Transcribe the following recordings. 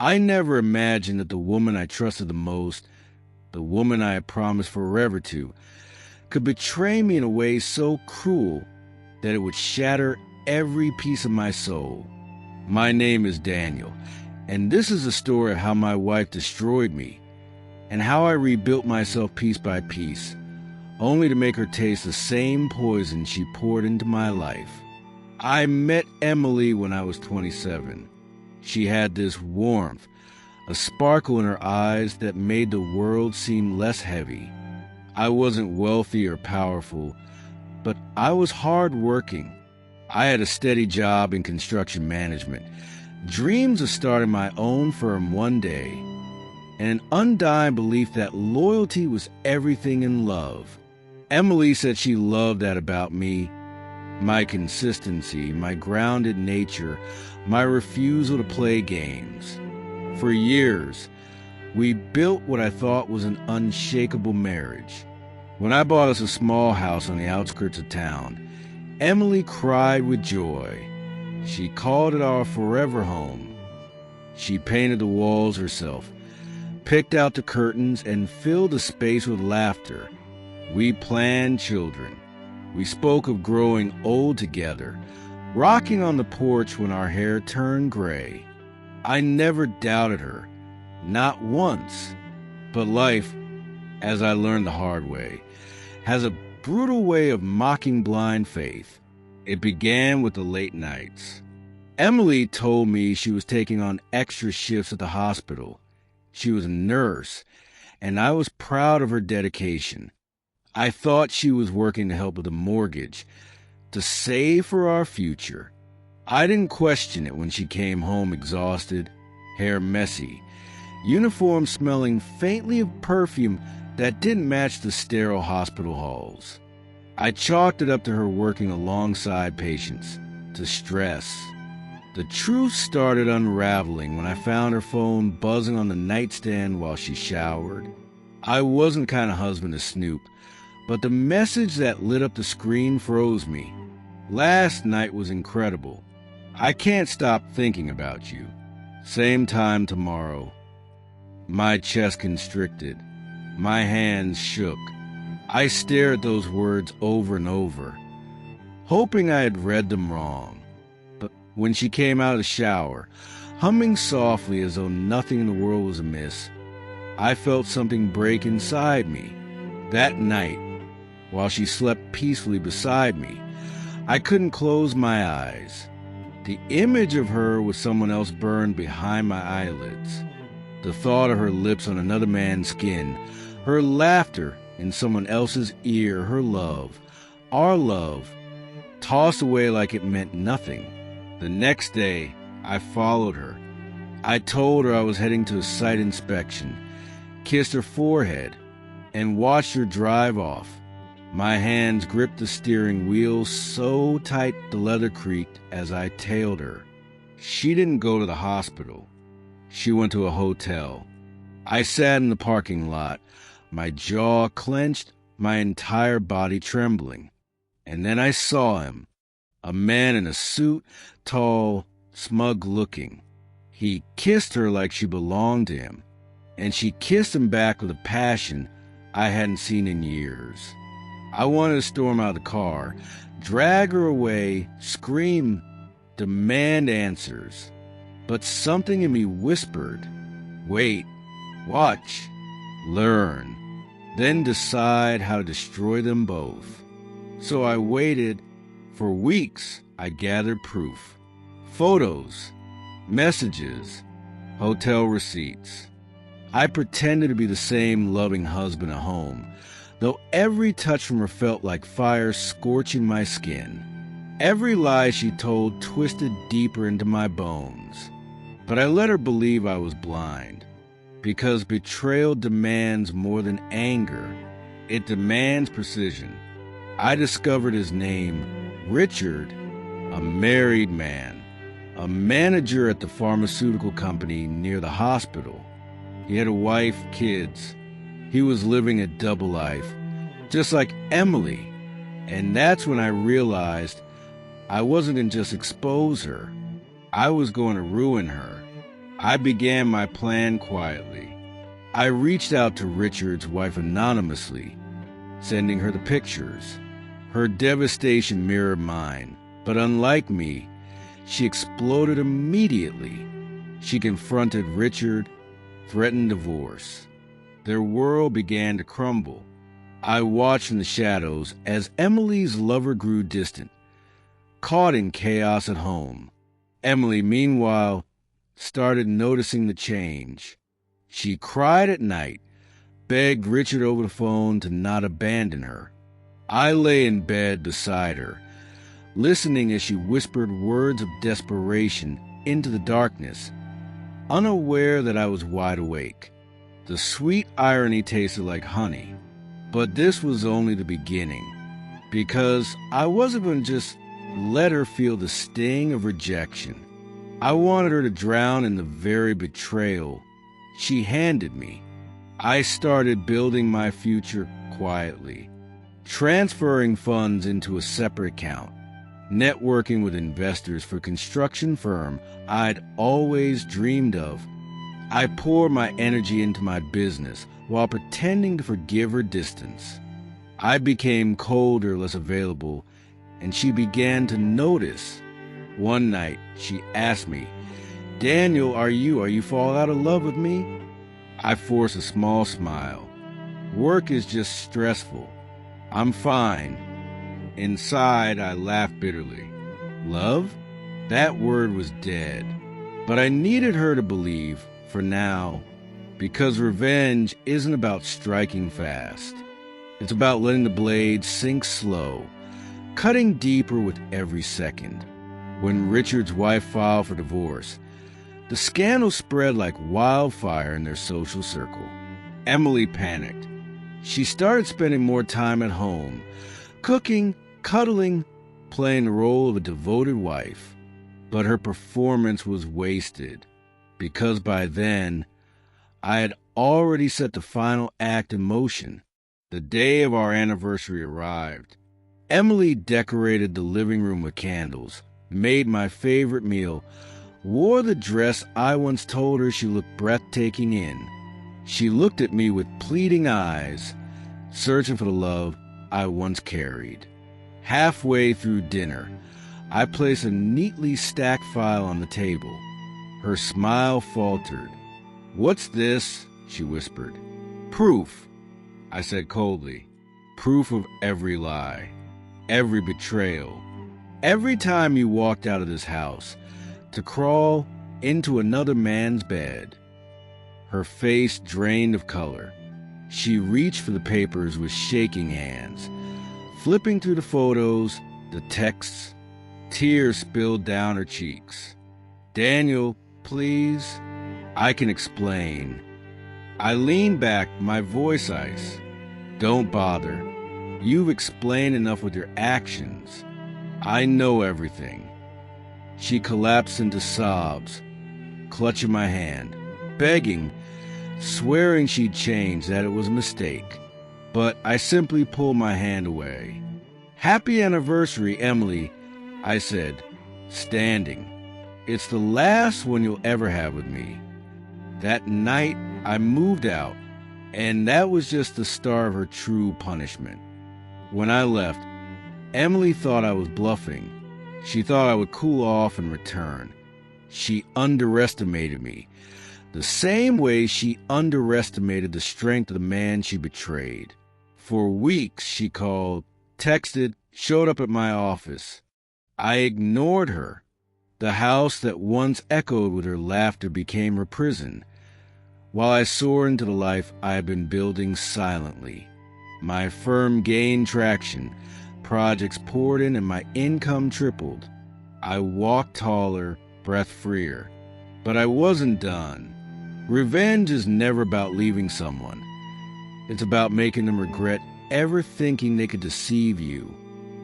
I never imagined that the woman I trusted the most, the woman I had promised forever to, could betray me in a way so cruel that it would shatter every piece of my soul. My name is Daniel, and this is the story of how my wife destroyed me and how I rebuilt myself piece by piece, only to make her taste the same poison she poured into my life. I met Emily when I was 27. She had this warmth, a sparkle in her eyes that made the world seem less heavy. I wasn't wealthy or powerful, but I was hardworking. I had a steady job in construction management, dreams of starting my own firm one day, and an undying belief that loyalty was everything in love. Emily said she loved that about me, my consistency, my grounded nature, my refusal to play games. For years, we built what I thought was an unshakable marriage. When I bought us a small house on the outskirts of town, Emily cried with joy. She called it our forever home. She painted the walls herself, picked out the curtains, and filled the space with laughter. We planned children. We spoke of growing old together, rocking on the porch when our hair turned gray. I never doubted her, not once. But life, as I learned the hard way, has a brutal way of mocking blind faith. It began with the late nights. Emily told me she was taking on extra shifts at the hospital. She was a nurse, and I was proud of her dedication. I thought she was working to help with the mortgage, to save for our future. I didn't question it when she came home exhausted, hair messy, uniform smelling faintly of perfume that didn't match the sterile hospital halls. I chalked it up to her working alongside patients, to stress. The truth started unraveling when I found her phone buzzing on the nightstand while she showered. I wasn't the kind of husband to snoop, but the message that lit up the screen froze me. Last night was incredible. I can't stop thinking about you. Same time tomorrow. My chest constricted. My hands shook. I stared at those words over and over, hoping I had read them wrong. But when she came out of the shower, humming softly as though nothing in the world was amiss, I felt something break inside me. That night, while she slept peacefully beside me, I couldn't close my eyes. The image of her with someone else burned behind my eyelids. The thought of her lips on another man's skin, her laughter in someone else's ear, her love, our love, tossed away like it meant nothing. The next day, I followed her. I told her I was heading to a site inspection, kissed her forehead, and watched her drive off. My hands gripped the steering wheel so tight the leather creaked as I tailed her. She didn't go to the hospital. She went to a hotel. I sat in the parking lot, my jaw clenched, my entire body trembling. And then I saw him, a man in a suit, tall, smug-looking. He kissed her like she belonged to him, and she kissed him back with a passion I hadn't seen in years. I wanted to storm out of the car, drag her away, scream, demand answers. But something in me whispered, wait, watch, learn, then decide how to destroy them both. So I waited. For weeks, I gathered proof. Photos, messages, hotel receipts. I pretended to be the same loving husband at home, though every touch from her felt like fire scorching my skin. Every lie she told twisted deeper into my bones. But I let her believe I was blind, because betrayal demands more than anger. It demands precision. I discovered his name, Richard, a married man, a manager at the pharmaceutical company near the hospital. He had a wife, kids. He was living a double life, just like Emily. And that's when I realized I wasn't going to just expose her. I was going to ruin her. I began my plan quietly. I reached out to Richard's wife anonymously, sending her the pictures. Her devastation mirrored mine, but unlike me, she exploded immediately. She confronted Richard, threatened divorce. Their world began to crumble. I watched in the shadows as Emily's lover grew distant, caught in chaos at home. Emily, meanwhile, started noticing the change. She cried at night, begged Richard over the phone to not abandon her. I lay in bed beside her, listening as she whispered words of desperation into the darkness, unaware that I was wide awake. The sweet irony tasted like honey, but this was only the beginning, because I wasn't going to just let her feel the sting of rejection. I wanted her to drown in the very betrayal she handed me. I started building my future quietly, transferring funds into a separate account, networking with investors for a construction firm I'd always dreamed of. I poured my energy into my business while pretending to forgive her distance. I became colder, less available, and she began to notice. One night, she asked me, "Daniel, are you falling out of love with me?" I forced a small smile. "Work is just stressful. I'm fine." Inside, I laughed bitterly. Love? That word was dead. But I needed her to believe, for now, because revenge isn't about striking fast. It's about letting the blade sink slow, cutting deeper with every second. When Richard's wife filed for divorce, the scandal spread like wildfire in their social circle. Emily panicked. She started spending more time at home, cooking, cuddling, playing the role of a devoted wife. But her performance was wasted, because by then, I had already set the final act in motion. The day of our anniversary arrived. Emily decorated the living room with candles, made my favorite meal, wore the dress I once told her she looked breathtaking in. She looked at me with pleading eyes, searching for the love I once carried. Halfway through dinner, I placed a neatly stacked file on the table. Her smile faltered. "What's this?" she whispered. "Proof," I said coldly. "Proof of every lie, every betrayal, every time you walked out of this house to crawl into another man's bed." Her face drained of color. She reached for the papers with shaking hands, flipping through the photos, the texts. Tears spilled down her cheeks. "Daniel, please, I can explain." I leaned back, my voice ice. "Don't bother. You've explained enough with your actions. I know everything." She collapsed into sobs, clutching my hand, begging, swearing she'd changed, that it was a mistake. But I simply pulled my hand away. "Happy anniversary, Emily," I said, standing. "It's the last one you'll ever have with me." That night, I moved out, and that was just the start of her true punishment. When I left, Emily thought I was bluffing. She thought I would cool off and return. She underestimated me, the same way she underestimated the strength of the man she betrayed. For weeks, she called, texted, showed up at my office. I ignored her. The house that once echoed with her laughter became her prison, while I soared into the life I had been building silently. My firm gained traction, projects poured in, and my income tripled. I walked taller, breath freer. But I wasn't done. Revenge is never about leaving someone. It's about making them regret ever thinking they could deceive you.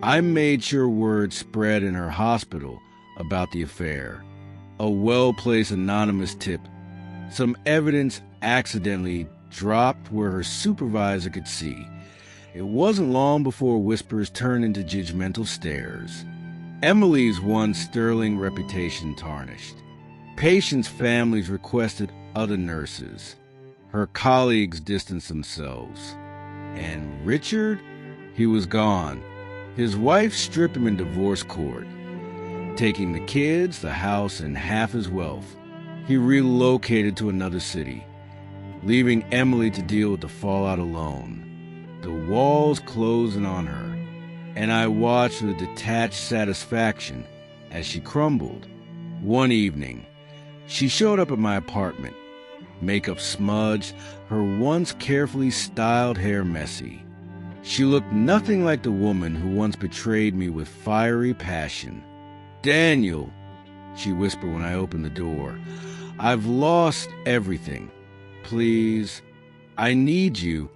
I made sure word spread in her hospital about the affair. A well-placed anonymous tip, some evidence accidentally dropped where her supervisor could see. It wasn't long before whispers turned into judgmental stares. Emily's once sterling reputation tarnished. patients' families requested other nurses. Her colleagues distanced themselves. And Richard? He was gone. His wife stripped him in divorce court, taking the kids, the house, and half his wealth. He relocated to another city, leaving Emily to deal with the fallout alone. The walls closing on her, and I watched with detached satisfaction as she crumbled. One evening, she showed up at my apartment, makeup smudged, her once carefully styled hair messy. She looked nothing like the woman who once betrayed me with fiery passion. "Daniel," she whispered when I opened the door, "I've lost everything. Please, I need you.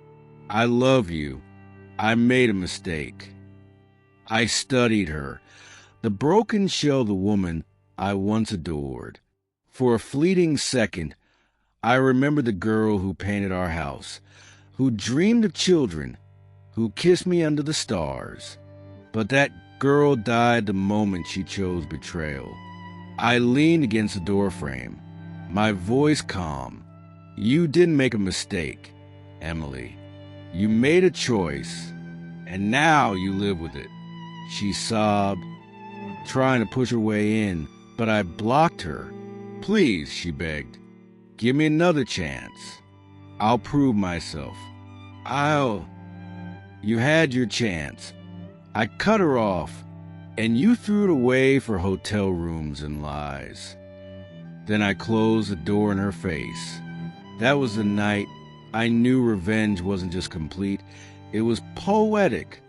I love you. I made a mistake." I studied her, the broken shell of the woman I once adored. For a fleeting second, I remembered the girl who painted our house, who dreamed of children, who kissed me under the stars. But that girl died the moment she chose betrayal. I leaned against the doorframe, my voice calm. "You didn't make a mistake, Emily. You made a choice, and now you live with it." She sobbed, trying to push her way in, but I blocked her. "Please," she begged, "give me another chance. I'll prove myself. You had your chance." I cut her off, and you threw it away for hotel rooms and lies. Then I closed the door in her face. That was the night I knew revenge wasn't just complete, it was poetic.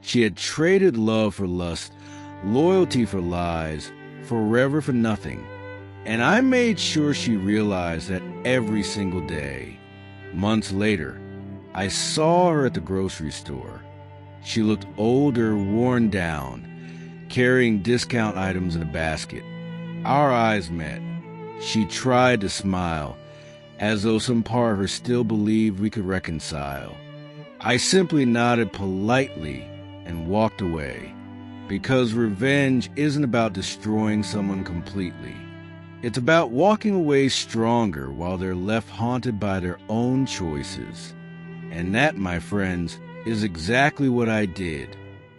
She had traded love for lust, loyalty for lies, forever for nothing. And I made sure she realized that every single day. Months later, I saw her at the grocery store. She looked older, worn down, carrying discount items in a basket. Our eyes met. She tried to smile, as though some part of her still believed we could reconcile. I simply nodded politely and walked away, because revenge isn't about destroying someone completely. It's about walking away stronger while they're left haunted by their own choices. And that, my friends, is exactly what I did.